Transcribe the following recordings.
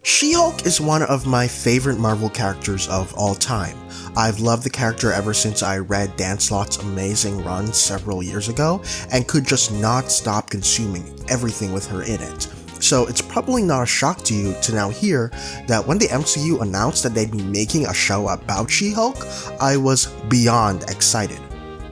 She-Hulk is one of my favorite Marvel characters of all time. I've loved the character ever since I read Dan Slott's amazing run several years ago, and could just not stop consuming everything with her in it. So it's probably not a shock to you to now hear that when the MCU announced that they'd be making a show about She-Hulk, I was beyond excited.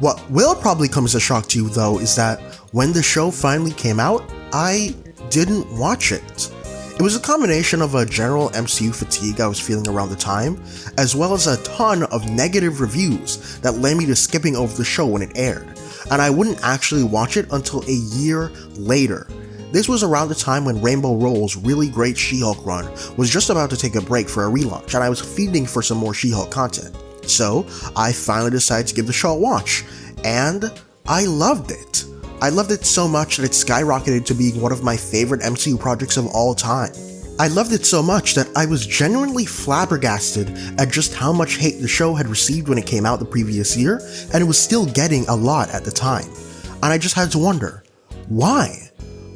What will probably come as a shock to you though is that when the show finally came out, I didn't watch it. It was a combination of a general MCU fatigue I was feeling around the time, as well as a ton of negative reviews that led me to skipping over the show when it aired, and I wouldn't actually watch it until a year later. This was around the time when Rainbow Rowell's really great She-Hulk run was just about to take a break for a relaunch, and I was feeding for some more She-Hulk content. So I finally decided to give the show a watch, and I loved it. I loved it so much that it skyrocketed to being one of my favorite MCU projects of all time. I loved it so much that I was genuinely flabbergasted at just how much hate the show had received when it came out the previous year, and it was still getting a lot at the time. And I just had to wonder, why?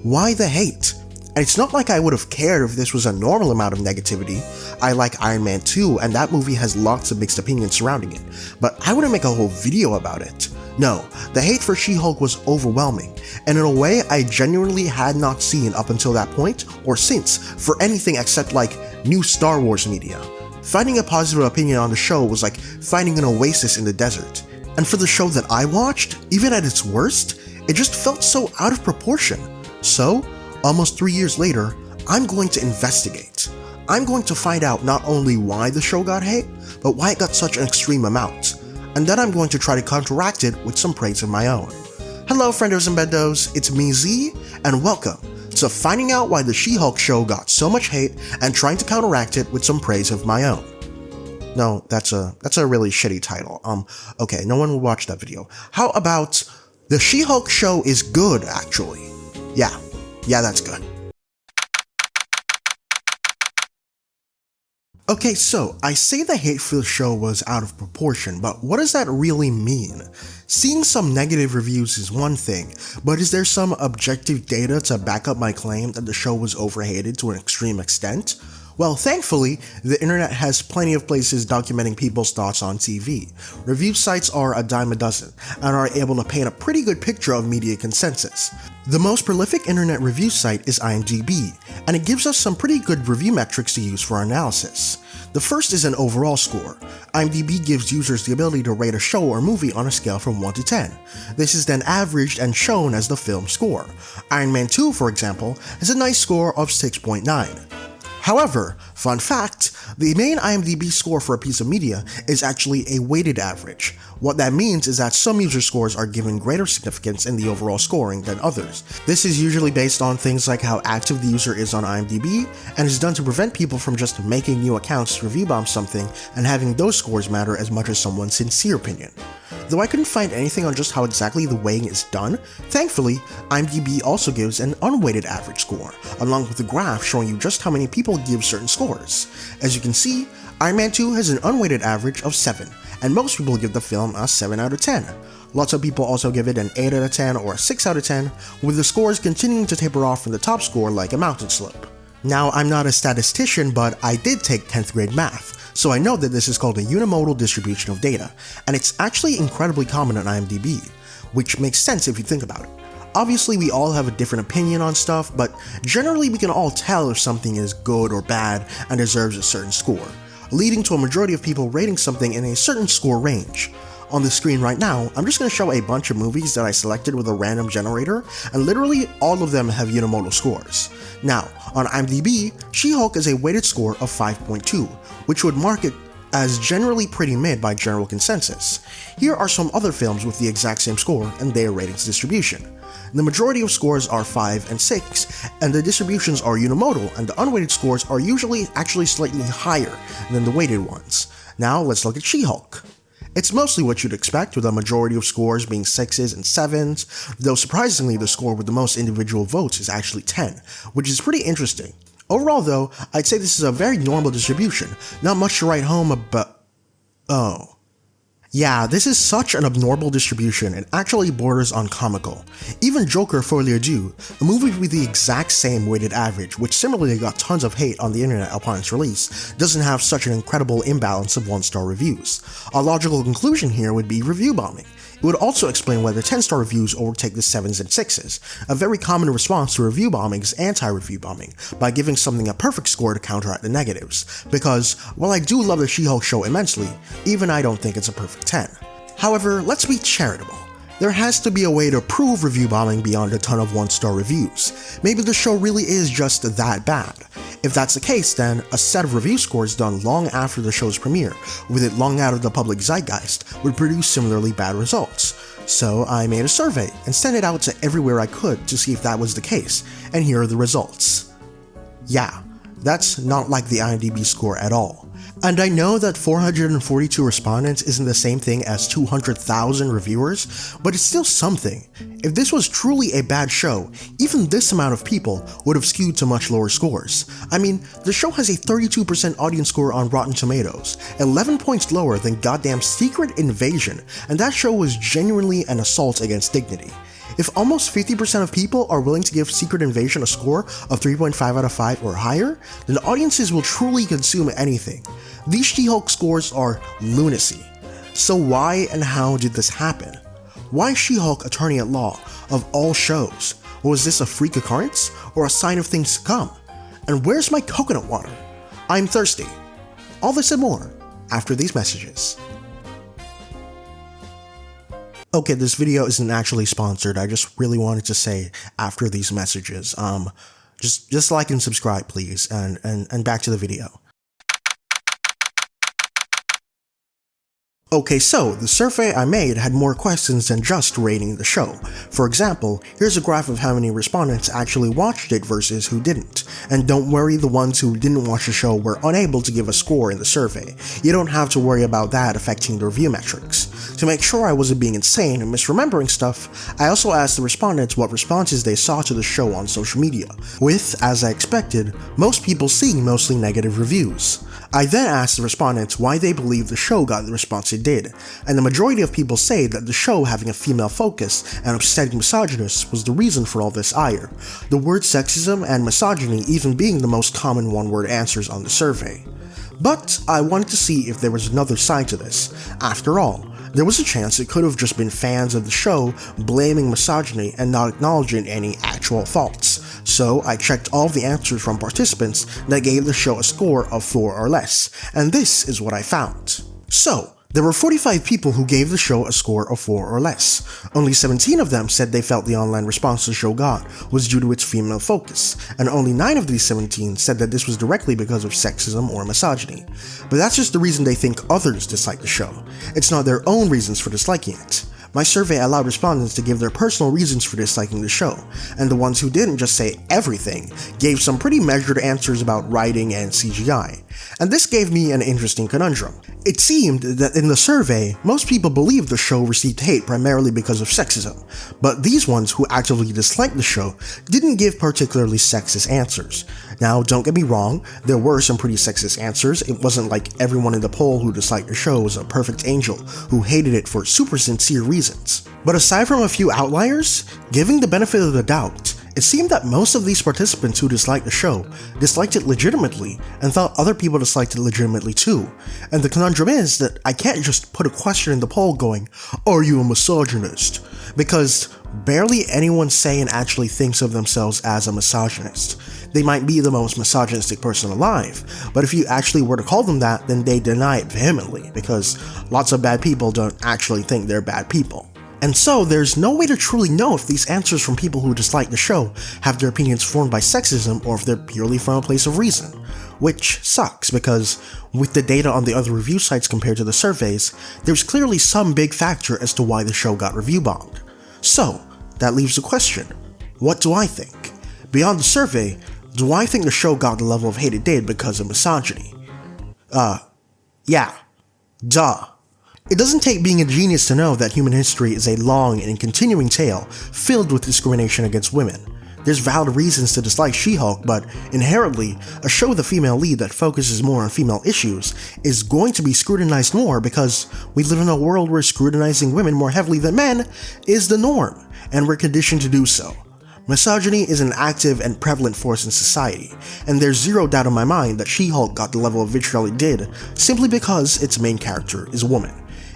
Why the hate? And it's not like I would have cared if this was a normal amount of negativity. I like Iron Man 2, and that movie has lots of mixed opinions surrounding it, but I wouldn't make a whole video about it. No, the hate for She-Hulk was overwhelming, and in a way I genuinely had not seen up until that point, or since, for anything except like new Star Wars media. Finding a positive opinion on the show was like finding an oasis in the desert. And for the show that I watched, even at its worst, it just felt so out of proportion. So, almost 3 years later, I'm going to investigate. I'm going to find out not only why the show got hate, but why it got such an extreme amount. And then I'm going to try to counteract it with some praise of my own. Hello friendos and bendos, it's me Z, and welcome to finding out why the She-Hulk show got so much hate and trying to counteract it with some praise of my own. No, that's a really shitty title. Okay, no one will watch that video. How about the She-Hulk show is good actually? Yeah, that's good. Okay, so I say the hate for the show was out of proportion, but what does that really mean? Seeing some negative reviews is one thing, but is there some objective data to back up my claim that the show was overhated to an extreme extent? Well, thankfully, the internet has plenty of places documenting people's thoughts on TV. Review sites are a dime a dozen, and are able to paint a pretty good picture of media consensus. The most prolific internet review site is IMDb, and it gives us some pretty good review metrics to use for our analysis. The first is an overall score. IMDb gives users the ability to rate a show or movie on a scale from 1 to 10. This is then averaged and shown as the film score. Iron Man 2, for example, has a nice score of 6.9. However, fun fact, the main IMDb score for a piece of media is actually a weighted average. What that means is that some user scores are given greater significance in the overall scoring than others. This is usually based on things like how active the user is on IMDb, and is done to prevent people from just making new accounts to review bomb something and having those scores matter as much as someone's sincere opinion. Though I couldn't find anything on just how exactly the weighing is done, thankfully, IMDb also gives an unweighted average score, along with a graph showing you just how many people give certain scores. As you can see, Iron Man 2 has an unweighted average of 7, and most people give the film a 7 out of 10. Lots of people also give it an 8 out of 10 or a 6 out of 10, with the scores continuing to taper off from the top score like a mountain slope. Now, I'm not a statistician, but I did take 10th grade math, so I know that this is called a unimodal distribution of data, and it's actually incredibly common on IMDb, which makes sense if you think about it. Obviously, we all have a different opinion on stuff, but generally we can all tell if something is good or bad and deserves a certain score, leading to a majority of people rating something in a certain score range. On the screen right now, I'm just going to show a bunch of movies that I selected with a random generator, and literally all of them have unimodal scores. Now, on IMDb, She-Hulk is a weighted score of 5.2, which would mark it as generally pretty mid by general consensus. Here are some other films with the exact same score and their ratings distribution. The majority of scores are 5 and 6, and the distributions are unimodal, and the unweighted scores are usually actually slightly higher than the weighted ones. Now let's look at She-Hulk. It's mostly what you'd expect, with a majority of scores being 6s and 7s, though surprisingly the score with the most individual votes is actually 10, which is pretty interesting. Overall though, I'd say this is a very normal distribution, not much to write home about. Oh. Yeah, this is such an abnormal distribution, it actually borders on comical. Even Joker Folie à Deux, a movie with the exact same weighted average, which similarly got tons of hate on the internet upon its release, doesn't have such an incredible imbalance of 1-star reviews. A logical conclusion here would be review bombing. It would also explain why the 10-star reviews overtake the 7s and 6s, a very common response to review bombing is anti-review bombing, by giving something a perfect score to counteract the negatives, because while I do love the She-Hulk show immensely, even I don't think it's a perfect 10. However, let's be charitable. There has to be a way to prove review bombing beyond a ton of 1-star reviews. Maybe the show really is just that bad. If that's the case, then a set of review scores done long after the show's premiere, with it long out of the public zeitgeist, would produce similarly bad results. So I made a survey and sent it out to everywhere I could to see if that was the case, and here are the results. Yeah, that's not like the IMDb score at all. And I know that 442 respondents isn't the same thing as 200,000 reviewers, but it's still something. If this was truly a bad show, even this amount of people would have skewed to much lower scores. I mean, the show has a 32% audience score on Rotten Tomatoes, 11 points lower than goddamn Secret Invasion, and that show was genuinely an assault against dignity. If almost 50% of people are willing to give Secret Invasion a score of 3.5 out of 5 or higher, then audiences will truly consume anything. These She-Hulk scores are lunacy. So why and how did this happen? Why She-Hulk Attorney at Law of all shows? Was this a freak occurrence or a sign of things to come? And where's my coconut water? I'm thirsty. All this and more after these messages. Okay, this video isn't actually sponsored, I just really wanted to say after these messages, just like and subscribe please, and back to the video. Okay, so the survey I made had more questions than just rating the show. For example, here's a graph of how many respondents actually watched it versus who didn't. And don't worry, the ones who didn't watch the show were unable to give a score in the survey. You don't have to worry about that affecting the review metrics. To make sure I wasn't being insane and misremembering stuff, I also asked the respondents what responses they saw to the show on social media, with, as I expected, most people seeing mostly negative reviews. I then asked the respondents why they believe the show got the response it did, and the majority of people say that the show having a female focus and upsetting misogynists was the reason for all this ire, the word sexism and misogyny even being the most common one-word answers on the survey. But I wanted to see if there was another side to this. After all, there was a chance it could have just been fans of the show blaming misogyny and not acknowledging any actual faults. So I checked all the answers from participants that gave the show a score of 4 or less, and this is what I found. So, there were 45 people who gave the show a score of 4 or less. Only 17 of them said they felt the online response the show got was due to its female focus, and only 9 of these 17 said that this was directly because of sexism or misogyny. But that's just the reason they think others dislike the show. It's not their own reasons for disliking it. My survey allowed respondents to give their personal reasons for disliking the show, and the ones who didn't just say everything gave some pretty measured answers about writing and CGI. And this gave me an interesting conundrum. It seemed that in the survey, most people believed the show received hate primarily because of sexism, but these ones who actively disliked the show didn't give particularly sexist answers. Now, don't get me wrong, there were some pretty sexist answers. It wasn't like everyone in the poll who disliked the show was a perfect angel who hated it for super sincere reasons. But aside from a few outliers, giving the benefit of the doubt, it seemed that most of these participants who disliked the show disliked it legitimately and thought other people disliked it legitimately too. And the conundrum is that I can't just put a question in the poll going, "Are you a misogynist?" Because barely anyone saying actually thinks of themselves as a misogynist. They might be the most misogynistic person alive, but if you actually were to call them that, then they deny it vehemently, because lots of bad people don't actually think they're bad people. And so, there's no way to truly know if these answers from people who dislike the show have their opinions formed by sexism or if they're purely from a place of reason. Which sucks, because with the data on the other review sites compared to the surveys, there's clearly some big factor as to why the show got review bombed. So, that leaves the question, what do I think? Beyond the survey, do I think the show got the level of hate it did because of misogyny? Yeah. Duh. It doesn't take being a genius to know that human history is a long and continuing tale filled with discrimination against women. There's valid reasons to dislike She-Hulk, but inherently, a show with a female lead that focuses more on female issues is going to be scrutinized more because we live in a world where scrutinizing women more heavily than men is the norm, and we're conditioned to do so. Misogyny is an active and prevalent force in society, and there's zero doubt in my mind that She-Hulk got the level of vitriol it did simply because its main character is a woman.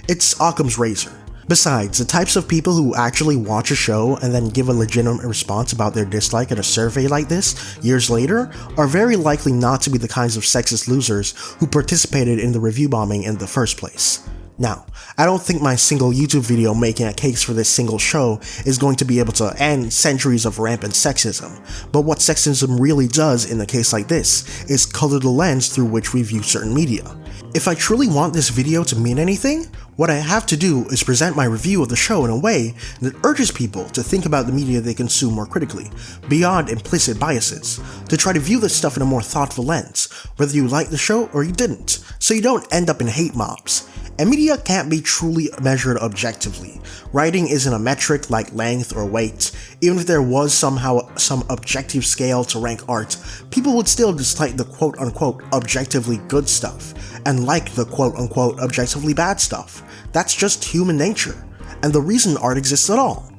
It's Occam's razor. Besides, the types of people who actually watch a show and then give a legitimate response about their dislike in a survey like this years later are very likely not to be the kinds of sexist losers who participated in the review bombing in the first place. Now, I don't think my single YouTube video making a case for this single show is going to be able to end centuries of rampant sexism, but what sexism really does in a case like this is color the lens through which we view certain media. If I truly want this video to mean anything, what I have to do is present my review of the show in a way that urges people to think about the media they consume more critically, beyond implicit biases, to try to view this stuff in a more thoughtful lens, whether you like the show or you didn't, so you don't end up in hate mobs. And media can't be truly measured objectively. Writing isn't a metric like length or weight. Even if there was somehow some objective scale to rank art, people would still dislike the quote-unquote objectively good stuff, and like the quote-unquote objectively bad stuff. That's just human nature, and the reason art exists at all.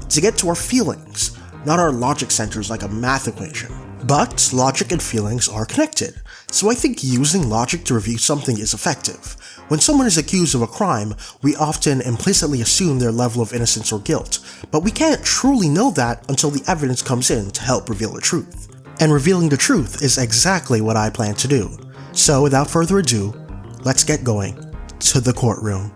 To get to our feelings, not our logic centers like a math equation. But logic and feelings are connected, so I think using logic to review something is effective. When someone is accused of a crime, we often implicitly assume their level of innocence or guilt, but we can't truly know that until the evidence comes in to help reveal the truth. And revealing the truth is exactly what I plan to do. So without further ado, let's get going to the courtroom.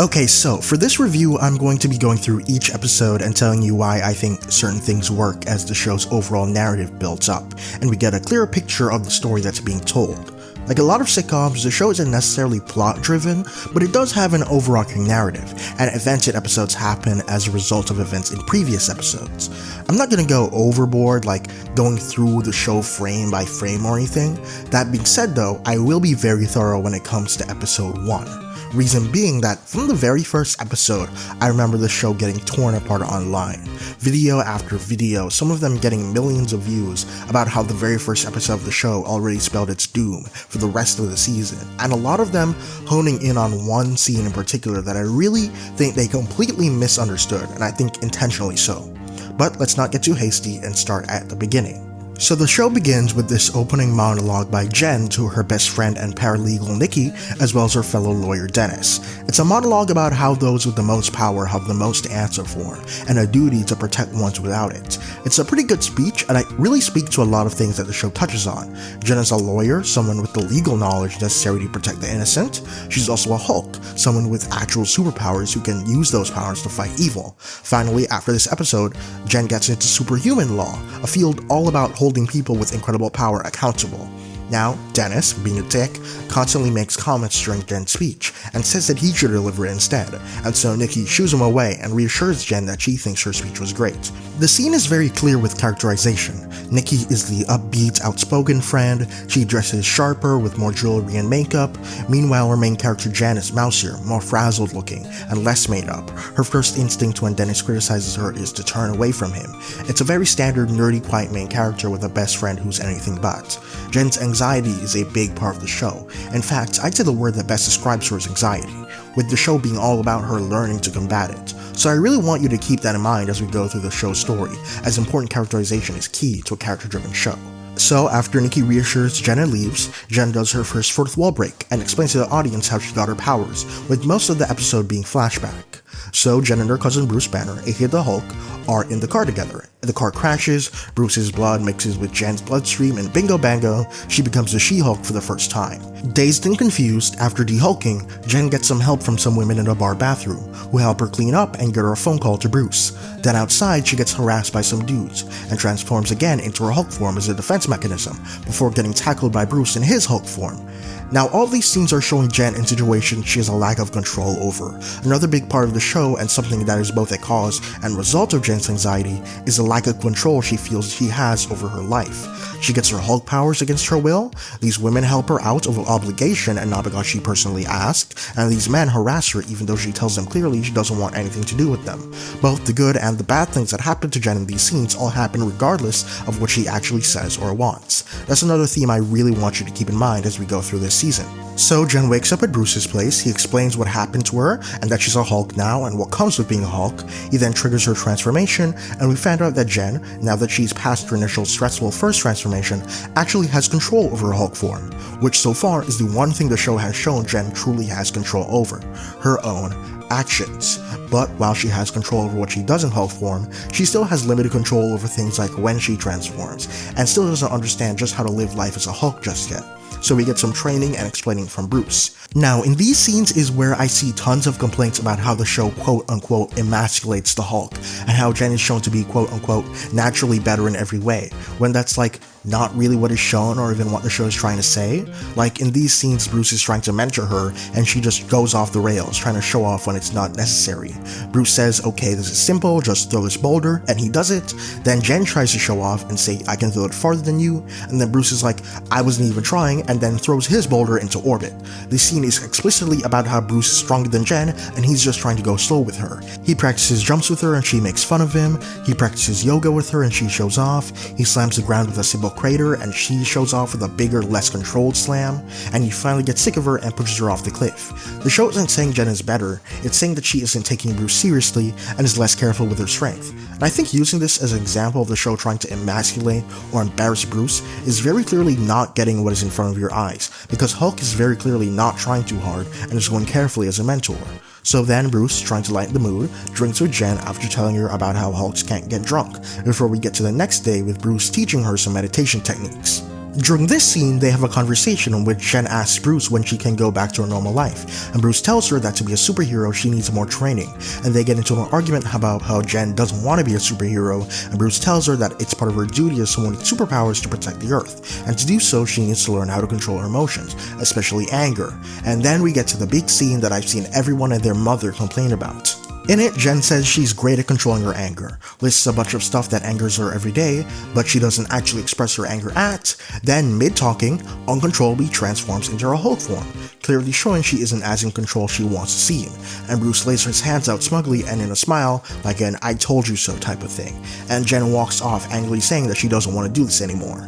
Okay, so for this review, I'm going to be going through each episode and telling you why I think certain things work as the show's overall narrative builds up, and we get a clearer picture of the story that's being told. Like a lot of sitcoms, the show isn't necessarily plot-driven, but it does have an overarching narrative, and events in episodes happen as a result of events in previous episodes. I'm not gonna go overboard, like going through the show frame by frame or anything. That being said though, I will be very thorough when it comes to episode 1. Reason being that from the very first episode, I remember the show getting torn apart online. Video after video, some of them getting millions of views about how the very first episode of the show already spelled its doom for the rest of the season, and a lot of them honing in on one scene in particular that I really think they completely misunderstood, and I think intentionally so. But let's not get too hasty and start at the beginning. So the show begins with this opening monologue by Jen to her best friend and paralegal Nikki, as well as her fellow lawyer Dennis. It's a monologue about how those with the most power have the most to answer for, and a duty to protect ones without it. It's a pretty good speech, and it really speaks to a lot of things that the show touches on. Jen is a lawyer, someone with the legal knowledge necessary to protect the innocent. She's also a Hulk, someone with actual superpowers who can use those powers to fight evil. Finally, after this episode, Jen gets into superhuman law, a field all about holding people with incredible power accountable. Now, Dennis, being a dick, constantly makes comments during Jen's speech, and says that he should deliver it instead, and so Nikki shoos him away and reassures Jen that she thinks her speech was great. The scene is very clear with characterization. Nikki is the upbeat, outspoken friend, she dresses sharper with more jewelry and makeup. Meanwhile, her main character Jen is mousier, more frazzled looking, and less made up. Her first instinct when Dennis criticizes her is to turn away from him. It's a very standard nerdy, quiet main character with a best friend who's anything but. Jen's anxiety is a big part of the show. In fact, I'd say the word that best describes her is anxiety, with the show being all about her learning to combat it. So I really want you to keep that in mind as we go through the show's story, as important characterization is key to a character-driven show. So after Nikki reassures Jen and leaves, Jen does her first fourth wall break and explains to the audience how she got her powers, with most of the episode being flashback. So Jen and her cousin Bruce Banner, aka the Hulk, are in the car together. The car crashes, Bruce's blood mixes with Jen's bloodstream, and bingo bango, she becomes the She-Hulk for the first time. Dazed and confused, after dehulking, Jen gets some help from some women in a bar bathroom, who help her clean up and get her a phone call to Bruce. Then outside, she gets harassed by some dudes, and transforms again into her Hulk form as a defense mechanism, before getting tackled by Bruce in his Hulk form. Now, all these scenes are showing Jen in situations she has a lack of control over. Another big part of the show, and something that is both a cause and result of Jen's anxiety, is the lack of control she feels she has over her life. She gets her Hulk powers against her will, these women help her out of obligation and not because she personally asked, and these men harass her even though she tells them clearly she doesn't want anything to do with them. Both the good and the bad things that happen to Jen in these scenes all happen regardless of what she actually says or wants. That's another theme I really want you to keep in mind as we go through this season. So Jen wakes up at Bruce's place, he explains what happened to her and that she's a Hulk now and what comes with being a Hulk. He then triggers her transformation, and we find out that Jen, now that she's past her initial stressful first transformation, actually has control over her Hulk form, which so far is the one thing the show has shown Jen truly has control over, her own actions. But while she has control over what she does in Hulk form, she still has limited control over things like when she transforms, and still doesn't understand just how to live life as a Hulk just yet. So we get some training and explaining from Bruce. Now, in these scenes is where I see tons of complaints about how the show quote-unquote emasculates the Hulk, and how Jen is shown to be quote-unquote naturally better in every way, when that's like not really what is shown or even what the show is trying to say. Like in these scenes, Bruce is trying to mentor her and she just goes off the rails, trying to show off when it's not necessary. Bruce says, okay, this is simple, just throw this boulder, and he does it. Then Jen tries to show off and say, I can throw it farther than you, and then Bruce is like, I wasn't even trying, and then throws his boulder into orbit. This scene is explicitly about how Bruce is stronger than Jen and he's just trying to go slow with her. He practices jumps with her and she makes fun of him. He practices yoga with her and she shows off. He slams the ground with a simple crater and she shows off with a bigger, less controlled slam, and he finally gets sick of her and pushes her off the cliff. The show isn't saying Jen is better, it's saying that she isn't taking Bruce seriously and is less careful with her strength. And I think using this as an example of the show trying to emasculate or embarrass Bruce is very clearly not getting what is in front of your eyes, because Hulk is very clearly not trying too hard and is going carefully as a mentor. So then Bruce, trying to lighten the mood, drinks with Jen after telling her about how Hulks can't get drunk, before we get to the next day with Bruce teaching her some meditation techniques. During this scene, they have a conversation in which Jen asks Bruce when she can go back to her normal life, and Bruce tells her that to be a superhero she needs more training, and they get into an argument about how Jen doesn't want to be a superhero, and Bruce tells her that it's part of her duty as someone with superpowers to protect the Earth, and to do so she needs to learn how to control her emotions, especially anger. And then we get to the big scene that I've seen everyone and their mother complain about. In it, Jen says she's great at controlling her anger, lists a bunch of stuff that angers her every day, but she doesn't actually express her anger at, then mid-talking, uncontrollably transforms into her Hulk form, clearly showing she isn't as in control she wants to seem, and Bruce lays his hands out smugly and in a smile, like an I told you so type of thing, and Jen walks off angrily saying that she doesn't want to do this anymore.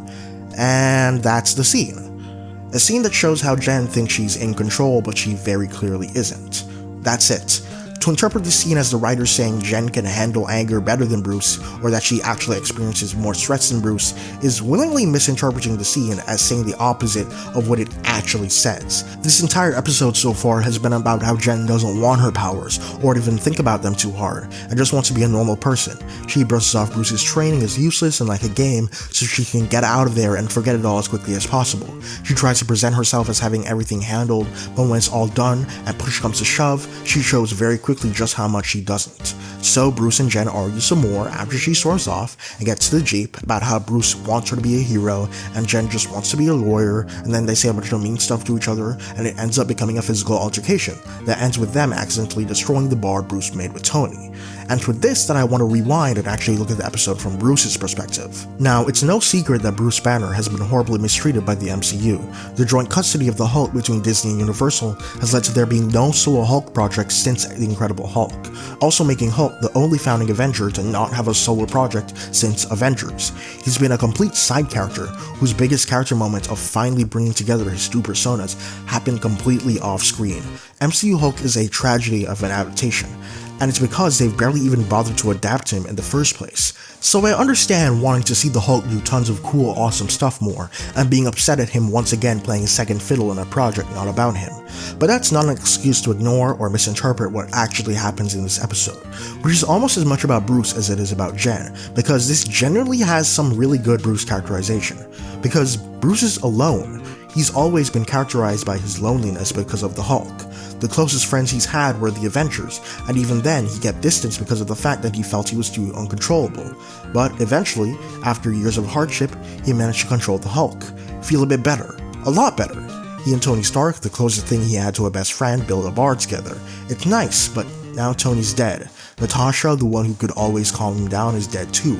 And that's the scene. A scene that shows how Jen thinks she's in control but she very clearly isn't. That's it. To interpret this scene as the writer saying Jen can handle anger better than Bruce, or that she actually experiences more stress than Bruce, is willingly misinterpreting the scene as saying the opposite of what it actually says. This entire episode so far has been about how Jen doesn't want her powers, or to even think about them too hard, and just wants to be a normal person. She brushes off Bruce's training as useless and like a game, so she can get out of there and forget it all as quickly as possible. She tries to present herself as having everything handled, but when it's all done, and push comes to shove, she shows very quickly just how much she doesn't. So Bruce and Jen argue some more after she storms off and gets to the Jeep about how Bruce wants her to be a hero and Jen just wants to be a lawyer, and then they say a bunch of mean stuff to each other and it ends up becoming a physical altercation that ends with them accidentally destroying the bar Bruce made with Tony. And with this that I want to rewind and actually look at the episode from Bruce's perspective. Now, it's no secret that Bruce Banner has been horribly mistreated by the MCU. The joint custody of the Hulk between Disney and Universal has led to there being no solo Hulk project since The Incredible Hulk, also making Hulk the only founding Avenger to not have a solo project since Avengers. He's been a complete side character, whose biggest character moment of finally bringing together his two personas happened completely off screen. MCU Hulk is a tragedy of an adaptation, and it's because they've barely even bothered to adapt him in the first place. So I understand wanting to see the Hulk do tons of cool, awesome stuff more, and being upset at him once again playing second fiddle in a project not about him. But that's not an excuse to ignore or misinterpret what actually happens in this episode, which is almost as much about Bruce as it is about Jen, because this generally has some really good Bruce characterization. Because Bruce is alone. He's always been characterized by his loneliness because of the Hulk. The closest friends he's had were the Avengers, and even then he kept distance because of the fact that he felt he was too uncontrollable. But eventually, after years of hardship, he managed to control the Hulk, feel a bit better, a lot better. He and Tony Stark, the closest thing he had to a best friend, built a bar together. It's nice, but now Tony's dead. Natasha, the one who could always calm him down, is dead too.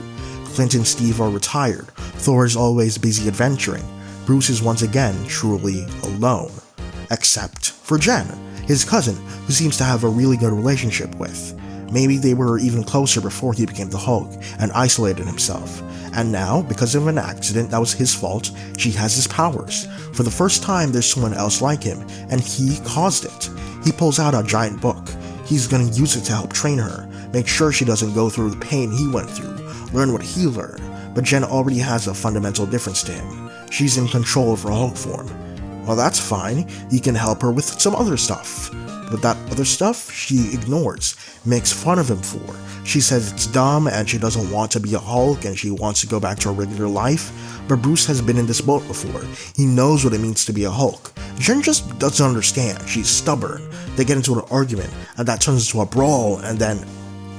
Clint and Steve are retired, Thor is always busy adventuring, Bruce is once again truly alone. Except for Jen, his cousin, who seems to have a really good relationship with. Maybe they were even closer before he became the Hulk and isolated himself. And now, because of an accident that was his fault, she has his powers. For the first time, there's someone else like him, and he caused it. He pulls out a giant book. He's gonna use it to help train her, make sure she doesn't go through the pain he went through, learn what he learned. But Jen already has a fundamental difference to him. She's in control of her Hulk form. Well, that's fine, he can help her with some other stuff. But that other stuff, she ignores, makes fun of him for. She says it's dumb and she doesn't want to be a Hulk and she wants to go back to her regular life. But Bruce has been in this boat before. He knows what it means to be a Hulk. Jen just doesn't understand. She's stubborn. They get into an argument and that turns into a brawl, and then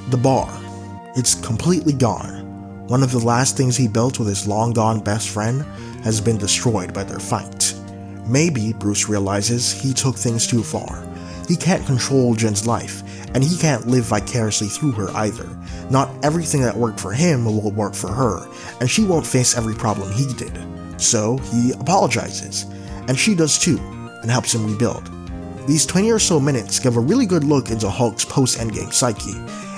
the bar. It's completely gone. One of the last things he built with his long-gone best friend has been destroyed by their fight. Maybe, Bruce realizes, he took things too far. He can't control Jen's life, and he can't live vicariously through her either. Not everything that worked for him will work for her, and she won't face every problem he did. So he apologizes, and she does too, and helps him rebuild. These 20 or so minutes give a really good look into Hulk's post-Endgame psyche.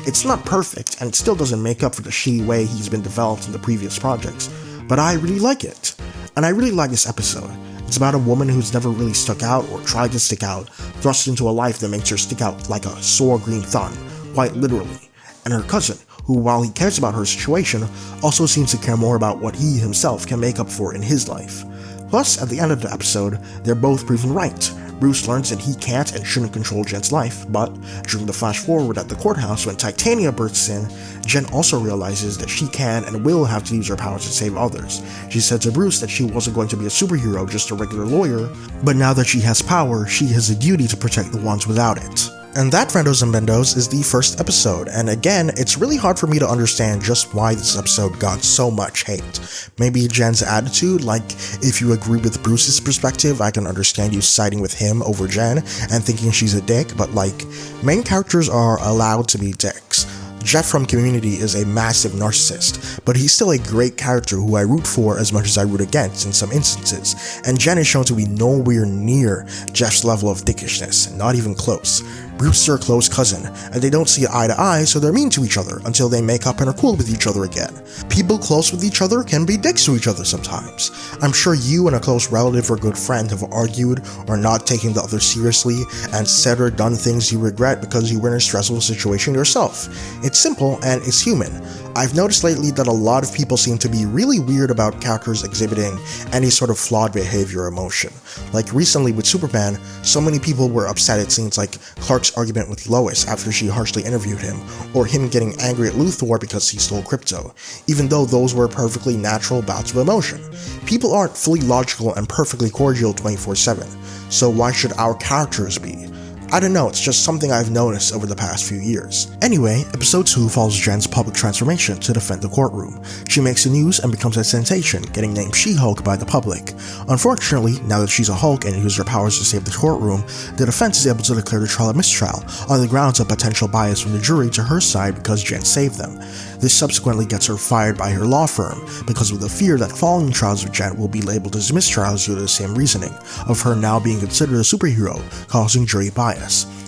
It's not perfect, and it still doesn't make up for the shitty way he's been developed in the previous projects, but I really like it. And I really like this episode. It's about a woman who's never really stuck out or tried to stick out, thrust into a life that makes her stick out like a sore green thumb, quite literally, and her cousin, who while he cares about her situation, also seems to care more about what he himself can make up for in his life. Plus, at the end of the episode, they're both proven right. Bruce learns that he can't and shouldn't control Jen's life, but during the flash forward at the courthouse when Titania bursts in, Jen also realizes that she can and will have to use her powers to save others. She said to Bruce that she wasn't going to be a superhero, just a regular lawyer, but now that she has power, she has a duty to protect the ones without it. And that, friendos and bendos, is the first episode, and again, it's really hard for me to understand just why this episode got so much hate. Maybe Jen's attitude, like, if you agree with Bruce's perspective, I can understand you siding with him over Jen and thinking she's a dick, but like, main characters are allowed to be dicks. Jeff from Community is a massive narcissist, but he's still a great character who I root for as much as I root against in some instances, and Jen is shown to be nowhere near Jeff's level of dickishness, not even close. Bruce is her close cousin, and they don't see eye to eye, so they're mean to each other until they make up and are cool with each other again. People close with each other can be dicks to each other sometimes. I'm sure you and a close relative or good friend have argued or not taken the other seriously and said or done things you regret because you were in a stressful situation yourself. It's simple and it's human. I've noticed lately that a lot of people seem to be really weird about characters exhibiting any sort of flawed behavior or emotion. Like recently with Superman, so many people were upset at scenes like Clark's argument with Lois after she harshly interviewed him, or him getting angry at Luthor because he stole crypto, even though those were perfectly natural bouts of emotion. People aren't fully logical and perfectly cordial 24/7, so why should our characters be? I don't know, it's just something I've noticed over the past few years. Anyway, episode 2 follows Jen's public transformation to defend the courtroom. She makes the news and becomes a sensation, getting named She-Hulk by the public. Unfortunately, now that she's a Hulk and uses her powers to save the courtroom, the defense is able to declare the trial a mistrial, on the grounds of potential bias from the jury to her side because Jen saved them. This subsequently gets her fired by her law firm, because of the fear that following trials with Jen will be labeled as mistrials due to the same reasoning, of her now being considered a superhero, causing jury bias.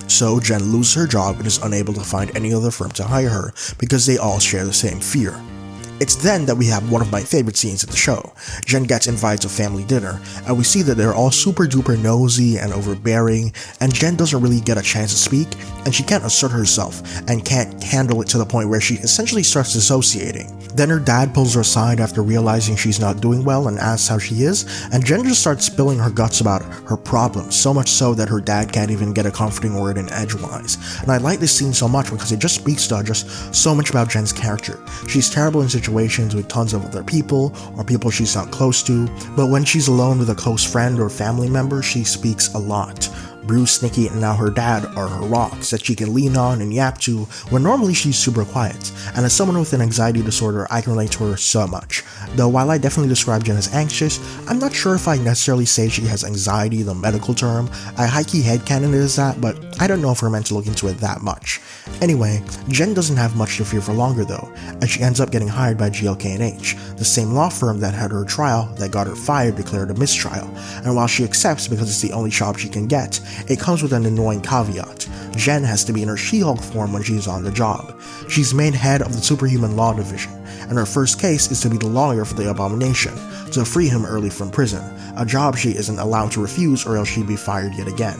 So Jen loses her job and is unable to find any other firm to hire her, because they all share the same fear. It's then that we have one of my favorite scenes of the show. Jen gets invited to family dinner, and we see that they're all super duper nosy and overbearing, and Jen doesn't really get a chance to speak, and she can't assert herself, and can't handle it to the point where she essentially starts dissociating. Then her dad pulls her aside after realizing she's not doing well and asks how she is, and Jen just starts spilling her guts about her problems, so much so that her dad can't even get a comforting word in edgewise. And I like this scene so much because it just speaks to just so much about Jen's character. She's terrible in situations with tons of other people, or people she's not close to, but when she's alone with a close friend or family member, she speaks a lot. Bruce, Nikki, and now her dad are her rocks that she can lean on and yap to when normally she's super quiet, and as someone with an anxiety disorder, I can relate to her so much. Though while I definitely describe Jen as anxious, I'm not sure if I necessarily say she has anxiety, the medical term. I high-key headcanon it as that, but I don't know if we're meant to look into it that much. Anyway, Jen doesn't have much to fear for longer though, as she ends up getting hired by GLK&H, the same law firm that had her trial that got her fired declared a mistrial, and while she accepts because it's the only job she can get, it comes with an annoying caveat. Jen has to be in her She-Hulk form when she's on the job. She's made head of the Superhuman Law Division, and her first case is to be the lawyer for the Abomination, to free him early from prison, a job she isn't allowed to refuse or else she'd be fired yet again.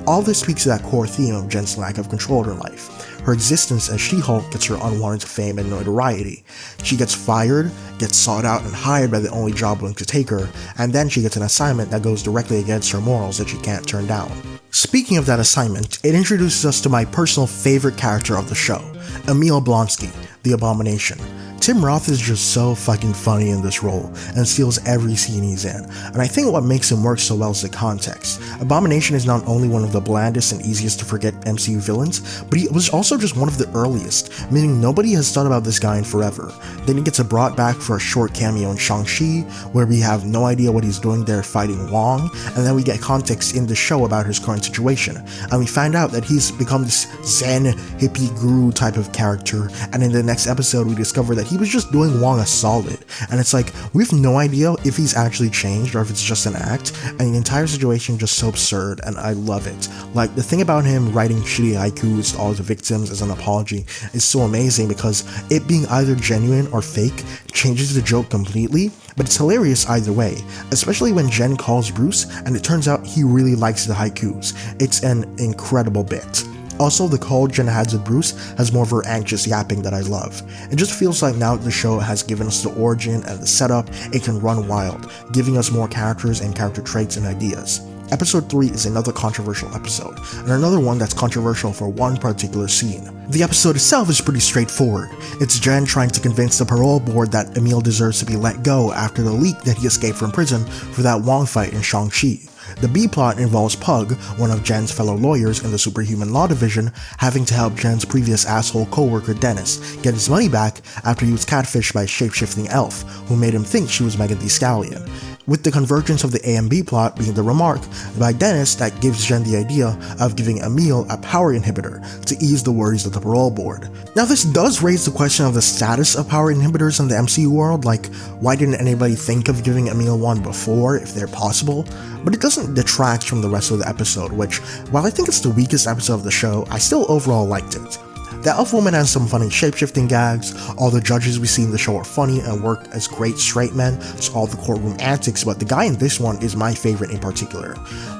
All this speaks to that core theme of Jen's lack of control in her life. Her existence as She-Hulk gets her unwarranted fame and notoriety. She gets fired, gets sought out and hired by the only job willing to take her, and then she gets an assignment that goes directly against her morals that she can't turn down. Speaking of that assignment, it introduces us to my personal favorite character of the show, Emil Blonsky, the Abomination. Tim Roth is just so fucking funny in this role, and steals every scene he's in, and I think what makes him work so well is the context. Abomination is not only one of the blandest and easiest to forget MCU villains, but he was also just one of the earliest, meaning nobody has thought about this guy in forever. Then he gets brought back for a short cameo in Shang-Chi, where we have no idea what he's doing there fighting Wong, and then we get context in the show about his current situation, and we find out that he's become this Zen hippie guru type of character, and in the next episode we discover that he was just doing Wong a solid, and it's like, we have no idea if he's actually changed or if it's just an act, and the entire situation just so absurd, and I love it. Like, the thing about him writing shitty haikus to all the victims as an apology is so amazing because it being either genuine or fake changes the joke completely, but it's hilarious either way, especially when Jen calls Bruce and it turns out he really likes the haikus. It's an incredible bit. Also, the call Jen has with Bruce has more of her anxious yapping that I love. It just feels like now that the show has given us the origin and the setup, it can run wild, giving us more characters and character traits and ideas. Episode 3 is another controversial episode, and another one that's controversial for one particular scene. The episode itself is pretty straightforward. It's Jen trying to convince the parole board that Emil deserves to be let go after the leak that he escaped from prison for that Wong fight in Shang-Chi. The B-plot involves Pug, one of Jen's fellow lawyers in the Superhuman Law Division, having to help Jen's previous asshole co-worker Dennis get his money back after he was catfished by a shape-shifting elf who made him think she was Megan Thee Stallion, with the convergence of the A and B plot being the remark by Dennis that gives Jen the idea of giving Emil a power inhibitor to ease the worries of the parole board. Now this does raise the question of the status of power inhibitors in the MCU world, like why didn't anybody think of giving Emil one before if they're possible? But it doesn't detract from the rest of the episode, which, while I think it's the weakest episode of the show, I still overall liked it. The elf woman has some funny shapeshifting gags, all the judges we see in the show are funny and work as great straight men, it's all the courtroom antics, but the guy in this one is my favorite in particular.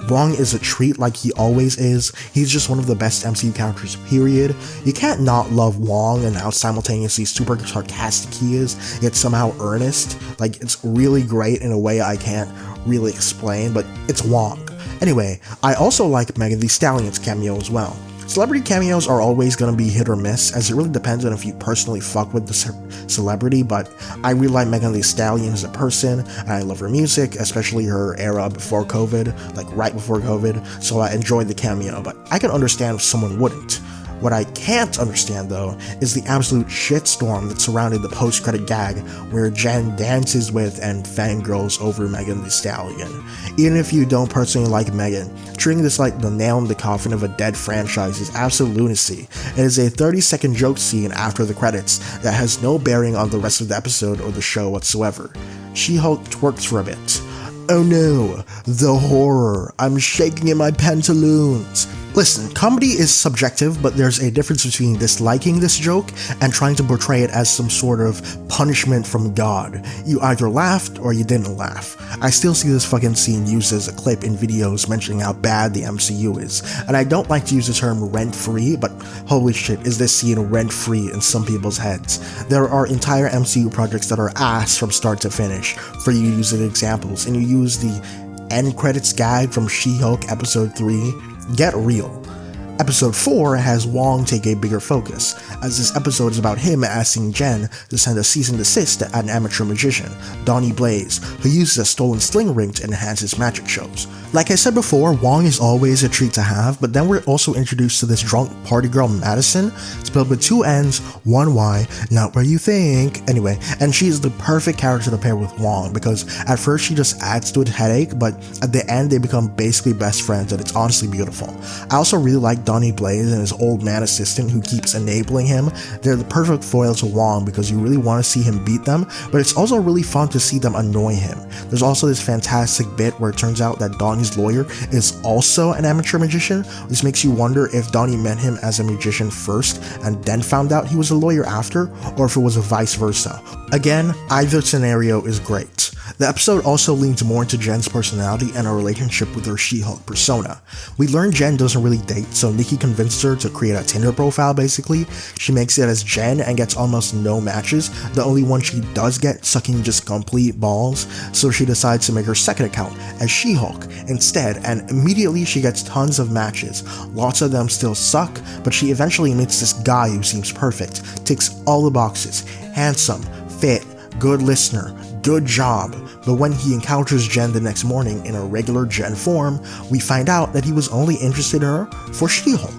Wong is a treat like he always is, he's just one of the best MCU characters period. You can't not love Wong and how simultaneously super sarcastic he is, yet somehow earnest. Like, it's really great in a way I can't really explain, but it's Wong. Anyway, I also like Megan Thee Stallion's cameo as well. Celebrity cameos are always going to be hit or miss, as it really depends on if you personally fuck with the celebrity, but I really like Megan Thee Stallion as a person, and I love her music, especially her era before COVID, like right before COVID, so I enjoyed the cameo, but I can understand if someone wouldn't. What I can't understand though is the absolute shitstorm that surrounded the post-credit gag where Jen dances with and fangirls over Megan Thee Stallion. Even if you don't personally like Megan, treating this like the nail in the coffin of a dead franchise is absolute lunacy. It is a 30-second joke scene after the credits that has no bearing on the rest of the episode or the show whatsoever. She-Hulk twerks for a bit. Oh no, the horror, I'm shaking in my pantaloons. Listen, comedy is subjective, but there's a difference between disliking this joke and trying to portray it as some sort of punishment from God. You either laughed or you didn't laugh. I still see this fucking scene used as a clip in videos mentioning how bad the MCU is, and I don't like to use the term rent-free, but holy shit, is this scene rent-free in some people's heads. There are entire MCU projects that are ass from start to finish for you to use as examples, and you use the end credits gag from She-Hulk episode 3, get real. Episode 4 has Wong take a bigger focus, as this episode is about him asking Jen to send a cease and desist to an amateur magician, Donnie Blaze, who uses a stolen sling ring to enhance his magic shows. Like I said before, Wong is always a treat to have, but then we're also introduced to this drunk party girl Madison, spelled with 2 N's, 1 Y, not where you think. Anyway, and she is the perfect character to pair with Wong, because at first she just adds to a headache, but at the end they become basically best friends, and it's honestly beautiful. I also really like like Donnie Blaze and his old man assistant who keeps enabling him, they're the perfect foil to Wong because you really want to see him beat them, but it's also really fun to see them annoy him. There's also this fantastic bit where it turns out that Donnie's lawyer is also an amateur magician. This makes you wonder if Donnie met him as a magician first and then found out he was a lawyer after, or if it was a vice versa. Again, either scenario is great. The episode also leans more into Jen's personality and her relationship with her She-Hulk persona. We learn Jen doesn't really date, so Nikki convinced her to create a Tinder profile basically. She makes it as Jen and gets almost no matches, the only one she does get sucking just complete balls, so she decides to make her second account as She-Hulk instead, and immediately she gets tons of matches. Lots of them still suck, but she eventually meets this guy who seems perfect, ticks all the boxes, handsome, fit, good listener, good job. But when he encounters Jen the next morning in a regular Jen form, we find out that he was only interested in her for She-Hulk.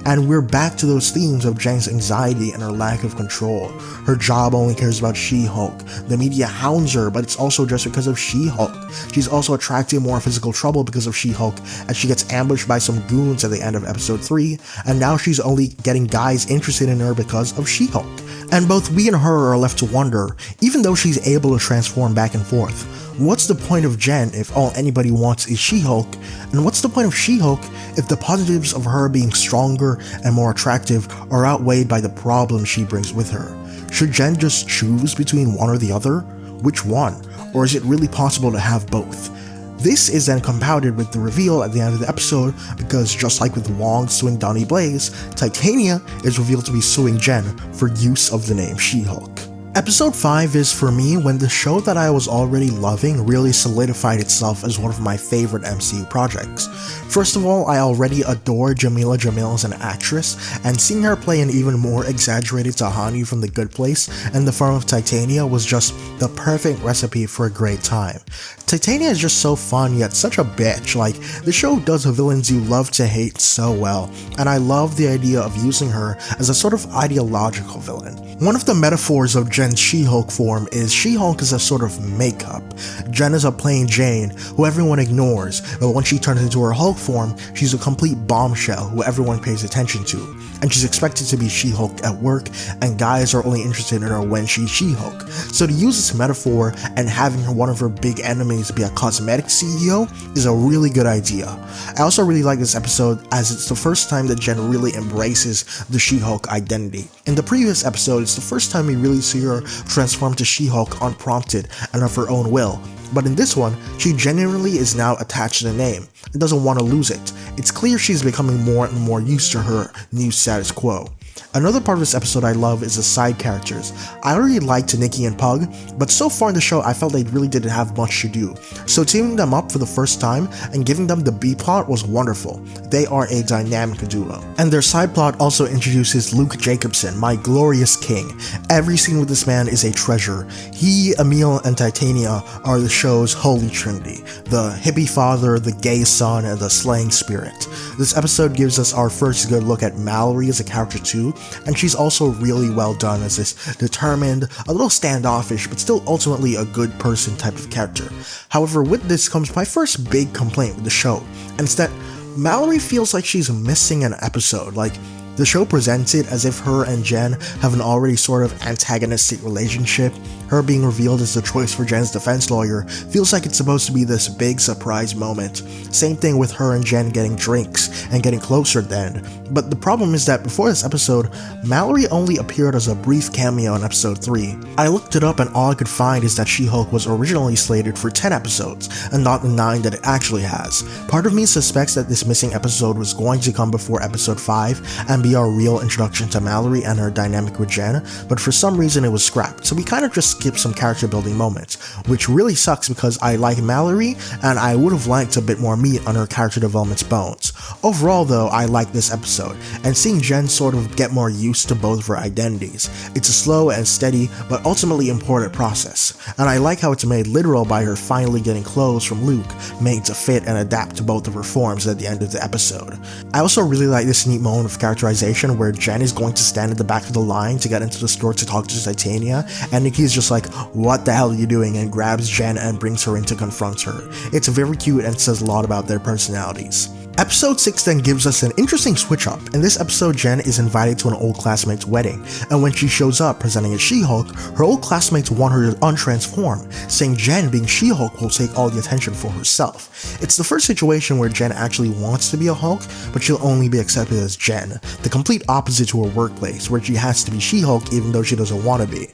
And we're back to those themes of Jen's anxiety and her lack of control. Her job only cares about She-Hulk. The media hounds her, but it's also just because of She-Hulk. She's also attracting more physical trouble because of She-Hulk, as she gets ambushed by some goons at the end of episode 3, and now she's only getting guys interested in her because of She-Hulk. And both we and her are left to wonder, even though she's able to transform back and forth, what's the point of Jen if all anybody wants is She-Hulk? And what's the point of She-Hulk if the positives of her being stronger and more attractive are outweighed by the problems she brings with her? Should Jen just choose between one or the other? Which one? Or is it really possible to have both? This is then compounded with the reveal at the end of the episode, because just like with Wong suing Donnie Blaze, Titania is revealed to be suing Jen for use of the name She-Hulk. Episode 5 is for me when the show that I was already loving really solidified itself as one of my favorite MCU projects. First of all, I already adore Jamila Jamil as an actress, and seeing her play an even more exaggerated Tahani from The Good Place in the form of Titania was just the perfect recipe for a great time. Titania is just so fun yet such a bitch. Like, the show does villains you love to hate so well, and I love the idea of using her as a sort of ideological villain. One of the metaphors of Jen's She-Hulk form is She-Hulk is a sort of makeup. Jen is a plain Jane who everyone ignores, but when she turns into her Hulk form, she's a complete bombshell who everyone pays attention to, and she's expected to be She-Hulk at work, and guys are only interested in her when she's She-Hulk. So to use this metaphor and having one of her big enemies be a cosmetic CEO is a really good idea. I also really like this episode as it's the first time that Jen really embraces the She-Hulk identity. In the previous episode, it's the first time we really see her transform to She-Hulk unprompted and of her own will. But in this one, she genuinely is now attached to the name and doesn't want to lose it. It's clear she's becoming more and more used to her new status quo. Another part of this episode I love is the side characters. I already liked Nikki and Pug, but so far in the show I felt they really didn't have much to do. So teaming them up for the first time and giving them the B plot was wonderful. They are a dynamic duo. And their side plot also introduces Luke Jacobson, my glorious king. Every scene with this man is a treasure. He, Emil, and Titania are the show's holy trinity. The hippie father, the gay son, and the slaying spirit. This episode gives us our first good look at Mallory as a character too, and she's also really well done as this determined, a little standoffish, but still ultimately a good person type of character. However, with this comes my first big complaint with the show, and it's that Mallory feels like she's missing an episode. Like, the show presents it as if her and Jen have an already sort of antagonistic relationship. Her being revealed as the choice for Jen's defense lawyer feels like it's supposed to be this big surprise moment. Same thing with her and Jen getting drinks and getting closer at the end. But the problem is that before this episode, Mallory only appeared as a brief cameo in episode 3. I looked it up and all I could find is that She-Hulk was originally slated for 10 episodes and not the 9 that it actually has. Part of me suspects that this missing episode was going to come before episode 5 and be our real introduction to Mallory and her dynamic with Jen, but for some reason it was scrapped, so we kind of just skipped some character building moments, which really sucks because I like Mallory and I would have liked a bit more meat on her character development's bones. Overall though, I like this episode, and seeing Jen sort of get more used to both of her identities. It's a slow and steady, but ultimately important process, and I like how it's made literal by her finally getting clothes from Luke, made to fit and adapt to both of her forms at the end of the episode. I also really like this neat moment of characterization where Jen is going to stand at the back of the line to get into the store to talk to Titania, and Nikki's just like, "What the hell are you doing?" and grabs Jen and brings her in to confront her. It's very cute and says a lot about their personalities. Episode 6 then gives us an interesting switch up. In this episode, Jen is invited to an old classmate's wedding, and when she shows up presenting as She-Hulk, her old classmates want her to untransform, saying Jen being She-Hulk will take all the attention for herself. It's the first situation where Jen actually wants to be a Hulk, but she'll only be accepted as Jen, the complete opposite to her workplace, where she has to be She-Hulk even though she doesn't want to be.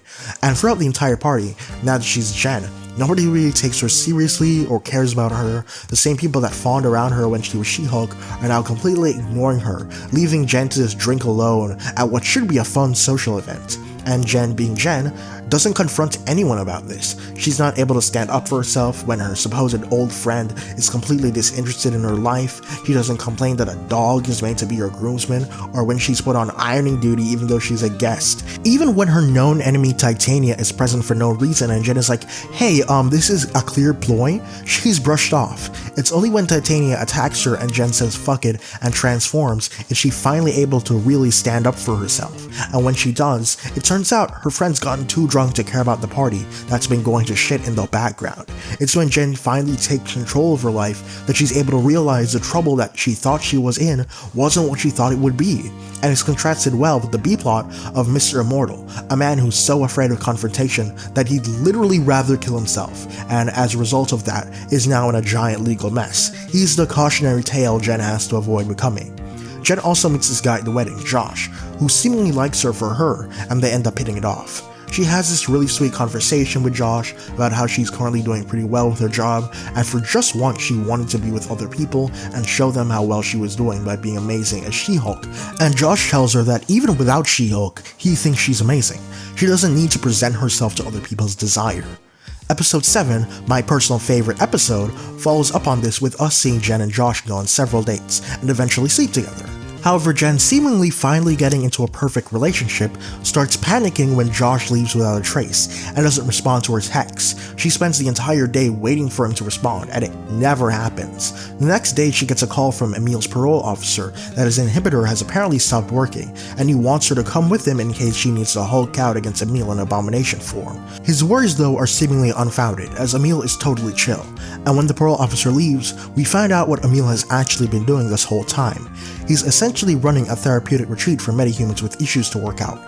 And throughout the entire party, now that she's Jen, nobody really takes her seriously or cares about her. The same people that fawned around her when she was She-Hulk are now completely ignoring her, leaving Jen to just drink alone at what should be a fun social event. And Jen, being Jen, doesn't confront anyone about this. She's not able to stand up for herself when her supposed old friend is completely disinterested in her life. She doesn't complain that a dog is made to be her groomsman, or when she's put on ironing duty even though she's a guest. Even when her known enemy Titania is present for no reason and Jen is like, hey, this is a clear ploy, she's brushed off. It's only when Titania attacks her and Jen says fuck it and transforms is she finally able to really stand up for herself. And when she does, it turns out her friend's gotten too drunk to care about the party that's been going to shit in the background. It's when Jen finally takes control of her life that she's able to realize the trouble that she thought she was in wasn't what she thought it would be. And it's contrasted well with the B-plot of Mr. Immortal, a man who's so afraid of confrontation that he'd literally rather kill himself, and as a result of that, is now in a giant legal mess. He's the cautionary tale Jen has to avoid becoming. Jen also meets this guy at the wedding, Josh, who seemingly likes her for her, and they end up hitting it off. She has this really sweet conversation with Josh about how she's currently doing pretty well with her job, and for just once she wanted to be with other people and show them how well she was doing by being amazing as She-Hulk, and Josh tells her that even without She-Hulk, he thinks she's amazing. She doesn't need to present herself to other people's desire. Episode 7, my personal favorite episode, follows up on this with us seeing Jen and Josh go on several dates and eventually sleep together. However, Jen, seemingly finally getting into a perfect relationship, starts panicking when Josh leaves without a trace and doesn't respond to her texts. She spends the entire day waiting for him to respond, and it never happens. The next day, she gets a call from Emil's parole officer that his inhibitor has apparently stopped working, and he wants her to come with him in case she needs to Hulk out against Emil in abomination form. His worries, though, are seemingly unfounded, as Emil is totally chill, and when the parole officer leaves, we find out what Emil has actually been doing this whole time. He's essentially running a therapeutic retreat for metahumans with issues to work out,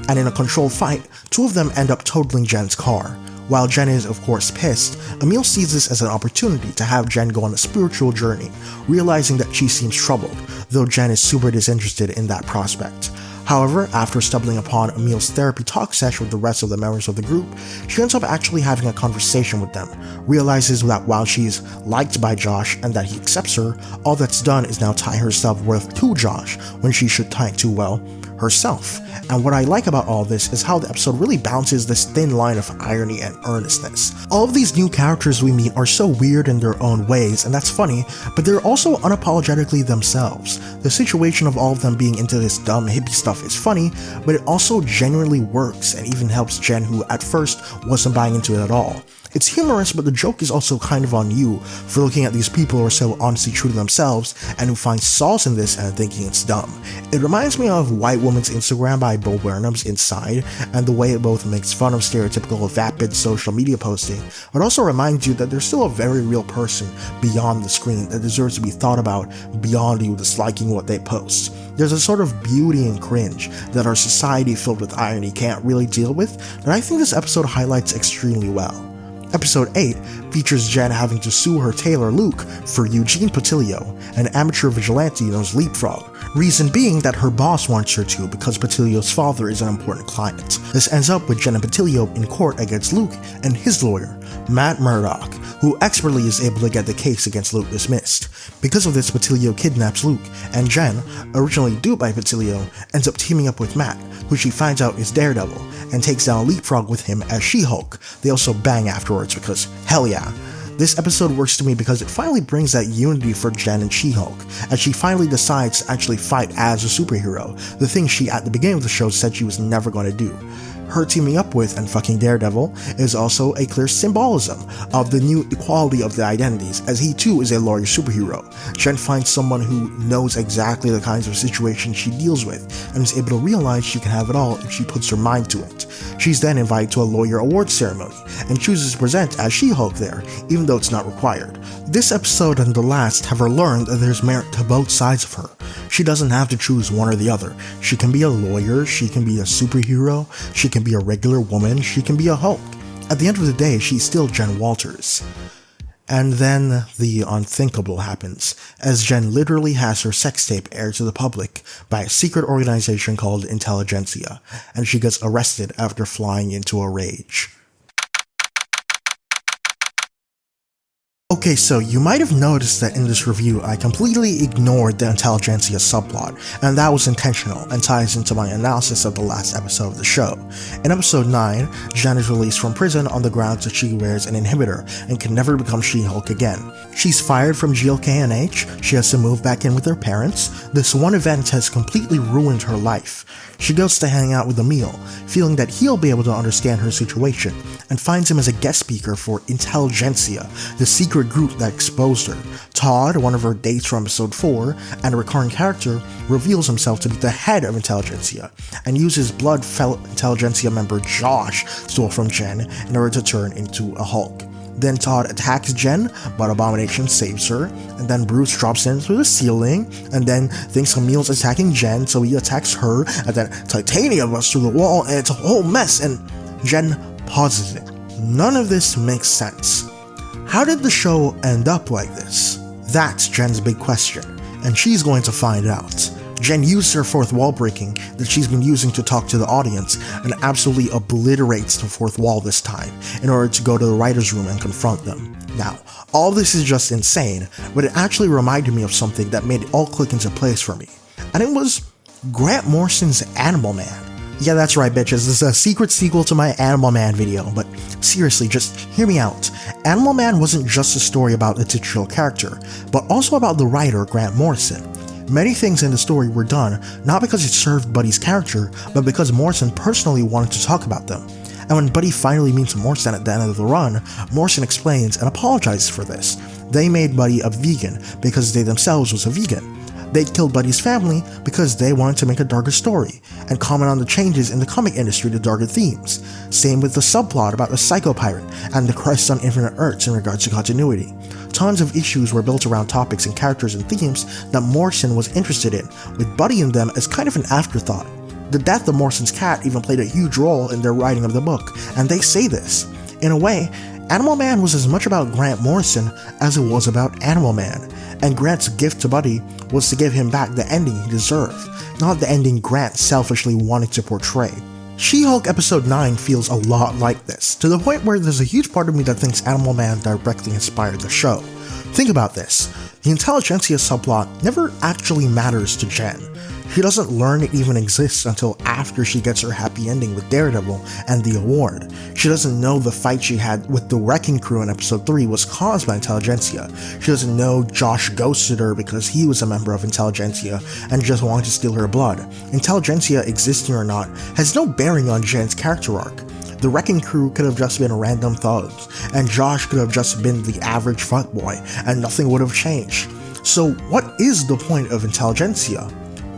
and in a controlled fight, two of them end up totaling Jen's car. While Jen is of course pissed, Emil sees this as an opportunity to have Jen go on a spiritual journey, realizing that she seems troubled, though Jen is super disinterested in that prospect. However, after stumbling upon Emil's therapy talk session with the rest of the members of the group, she ends up actually having a conversation with them, realizes that while she's liked by Josh and that he accepts her, all that's done is now tie her self-worth to Josh when she should tie it to, well, herself. And what I like about all this is how the episode really balances this thin line of irony and earnestness. All of these new characters we meet are so weird in their own ways, and that's funny, but they're also unapologetically themselves. The situation of all of them being into this dumb hippie stuff is funny, but it also genuinely works and even helps Jen, who at first wasn't buying into it at all. It's humorous, but the joke is also kind of on you for looking at these people who are so honestly true to themselves and who find solace in this and thinking it's dumb. It reminds me of White Woman's Instagram by Bo Burnham's Inside, and the way it both makes fun of stereotypical vapid social media posting, but also reminds you that there's still a very real person beyond the screen that deserves to be thought about beyond you disliking what they post. There's a sort of beauty and cringe that our society filled with irony can't really deal with that I think this episode highlights extremely well. Episode 8 features Jen having to sue her tailor Luke for Eugene Patilio, an amateur vigilante known as Leapfrog, reason being that her boss wants her to because Patilio's father is an important client. This ends up with Jen and Patilio in court against Luke and his lawyer, Matt Murdock, who expertly is able to get the case against Luke dismissed. Because of this, Patilio kidnaps Luke, and Jen, originally duped by Patilio, ends up teaming up with Matt, who she finds out is Daredevil, and takes down Leapfrog with him as She-Hulk. They also bang afterwards because, hell yeah. This episode works to me because it finally brings that unity for Jen and She-Hulk, as she finally decides to actually fight as a superhero, the thing she at the beginning of the show said she was never going to do. Her teaming up with and fucking Daredevil is also a clear symbolism of the new equality of the identities, as he too is a lawyer superhero. Jen finds someone who knows exactly the kinds of situations she deals with and is able to realize she can have it all if she puts her mind to it. She's then invited to a lawyer awards ceremony and chooses to present as She-Hulk there, even though it's not required. This episode and the last have her learn that there's merit to both sides of her. She doesn't have to choose one or the other. She can be a lawyer, she can be a superhero, she can be a regular woman, she can be a Hulk. At the end of the day, she's still Jen Walters. And then the unthinkable happens, as Jen literally has her sex tape aired to the public by a secret organization called Intelligentsia, and she gets arrested after flying into a rage. Okay, so you might have noticed that in this review I completely ignored the Intelligentsia subplot, and that was intentional and ties into my analysis of the last episode of the show. In episode 9, Jen is released from prison on the grounds that she wears an inhibitor and can never become She-Hulk again. She's fired from GLKNH, she has to move back in with her parents. This one event has completely ruined her life. She goes to hang out with Emil, feeling that he'll be able to understand her situation, and finds him as a guest speaker for Intelligentsia, the secret group that exposed her. Todd, one of her dates from episode 4, and a recurring character, reveals himself to be the head of Intelligentsia, and uses blood fellow Intelligentsia member Josh stole from Jen in order to turn into a Hulk. Then Todd attacks Jen, but Abomination saves her, and then Bruce drops in through the ceiling, and then thinks Emil's attacking Jen, so he attacks her, and then Titania busts through the wall, and it's a whole mess, and Jen pauses it. None of this makes sense. How did the show end up like this? That's Jen's big question, and she's going to find out. Jen used her fourth wall breaking that she's been using to talk to the audience and absolutely obliterates the fourth wall this time in order to go to the writer's room and confront them. Now, all this is just insane, but it actually reminded me of something that made it all click into place for me. And it was Grant Morrison's Animal Man. Yeah, that's right, bitches, this is a secret sequel to my Animal Man video, but seriously, just hear me out. Animal Man wasn't just a story about the titular character, but also about the writer Grant Morrison. Many things in the story were done not because it served Buddy's character, but because Morrison personally wanted to talk about them. And when Buddy finally meets Morrison at the end of the run, Morrison explains and apologizes for this. They made Buddy a vegan because they themselves was a vegan. They killed Buddy's family because they wanted to make a darker story, and comment on the changes in the comic industry to darker themes. Same with the subplot about the Psycho Pirate and the Crisis on Infinite Earths in regards to continuity. Tons of issues were built around topics and characters and themes that Morrison was interested in, with Buddy in them as kind of an afterthought. The death of Morrison's cat even played a huge role in their writing of the book, and they say this. In a way, Animal Man was as much about Grant Morrison as it was about Animal Man, and Grant's gift to Buddy was to give him back the ending he deserved, not the ending Grant selfishly wanted to portray. She-Hulk episode 9 feels a lot like this, to the point where there's a huge part of me that thinks Animal Man directly inspired the show. Think about this, the Intelligentsia subplot never actually matters to Jen. She doesn't learn it even exists until after she gets her happy ending with Daredevil and the award. She doesn't know the fight she had with the Wrecking Crew in episode 3 was caused by Intelligentsia. She doesn't know Josh ghosted her because he was a member of Intelligentsia and just wanted to steal her blood. Intelligentsia existing or not has no bearing on Jen's character arc. The Wrecking Crew could have just been random thugs, and Josh could have just been the average fuckboy, and nothing would have changed. So what is the point of Intelligentsia?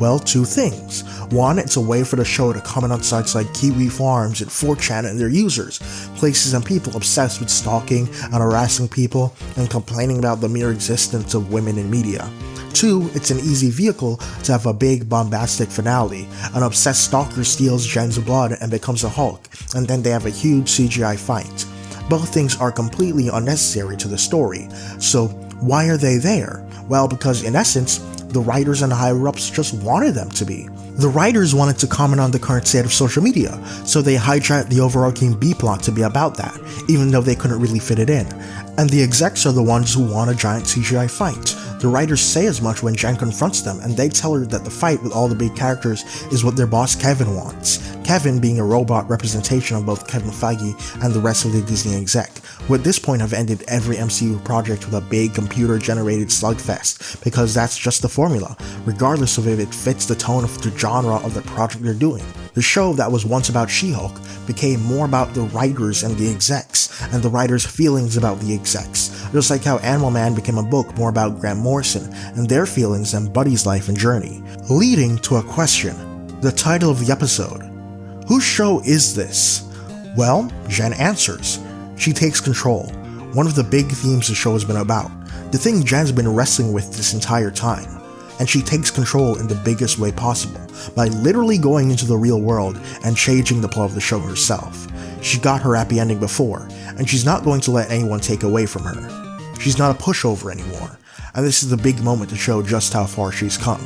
Well, two things. One, it's a way for the show to comment on sites like Kiwi Farms and 4chan and their users, places and people obsessed with stalking and harassing people and complaining about the mere existence of women in media. Two, it's an easy vehicle to have a big bombastic finale. An obsessed stalker steals Jen's blood and becomes a Hulk, and then they have a huge CGI fight. Both things are completely unnecessary to the story, so why are they there? Well, because in essence, the writers and the higher-ups just wanted them to be. The writers wanted to comment on the current state of social media, so they hijacked the overarching B-plot to be about that, even though they couldn't really fit it in. And the execs are the ones who want a giant CGI fight. The writers say as much when Jen confronts them, and they tell her that the fight with all the big characters is what their boss Kevin wants. Kevin being a robot representation of both Kevin Feige and the rest of the Disney exec, who at this point have ended every MCU project with a big computer-generated slugfest, because that's just the formula, regardless of if it fits the tone of the genre of the project they're doing. The show that was once about She-Hulk became more about the writers and the execs, and the writers' feelings about the execs, just like how Animal Man became a book more about Grant Morrison and their feelings and Buddy's life and journey. Leading to a question, the title of the episode. Whose show is this? Well, Jen answers. She takes control, one of the big themes the show has been about. the thing Jen's been wrestling with this entire time. And she takes control in the biggest way possible, by literally going into the real world and changing the plot of the show herself. She got her happy ending before, and she's not going to let anyone take away from her. She's not a pushover anymore, and this is the big moment to show just how far she's come.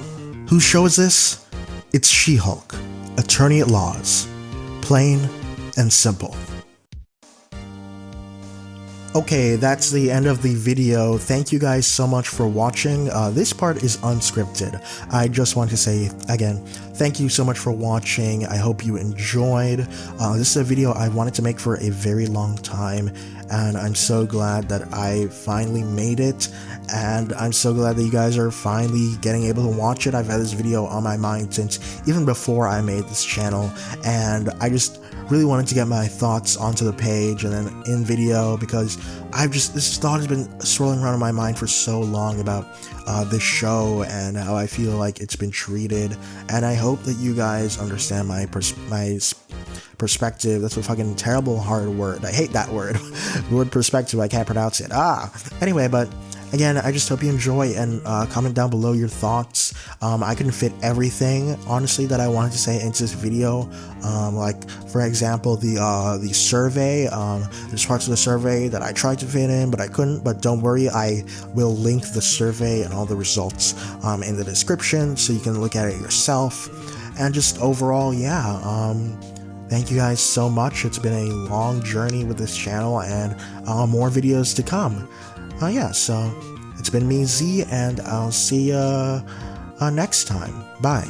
Whose show is this? It's She-Hulk, Attorney at Laws. Plain and simple. Okay, that's the end of the video. Thank you guys so much for watching. This part is unscripted. I just want to say, again, thank you so much for watching. I hope you enjoyed. This is a video I wanted to make for a very long time, and I'm so glad that I finally made it, and I'm so glad that you guys are finally getting able to watch it. I've had this video on my mind since even before I made this channel, and I just really wanted to get my thoughts onto the page and then in video, because this thought has been swirling around in my mind for so long about this show and how I feel like it's been treated, and I hope that you guys understand my perspective. That's a fucking terrible hard word. I hate that word. The word perspective, I can't pronounce it. Anyway, but again, I just hope you enjoy, and comment down below your thoughts. I couldn't fit everything, honestly, that I wanted to say into this video. Like, for example, the survey. There's parts of the survey that I tried to fit in, but I couldn't. But don't worry, I will link the survey and all the results in the description, so you can look at it yourself. And just overall, yeah. Thank you guys so much. It's been a long journey with this channel, and more videos to come. Yeah, so it's been me, Z, and I'll see you next time. Bye.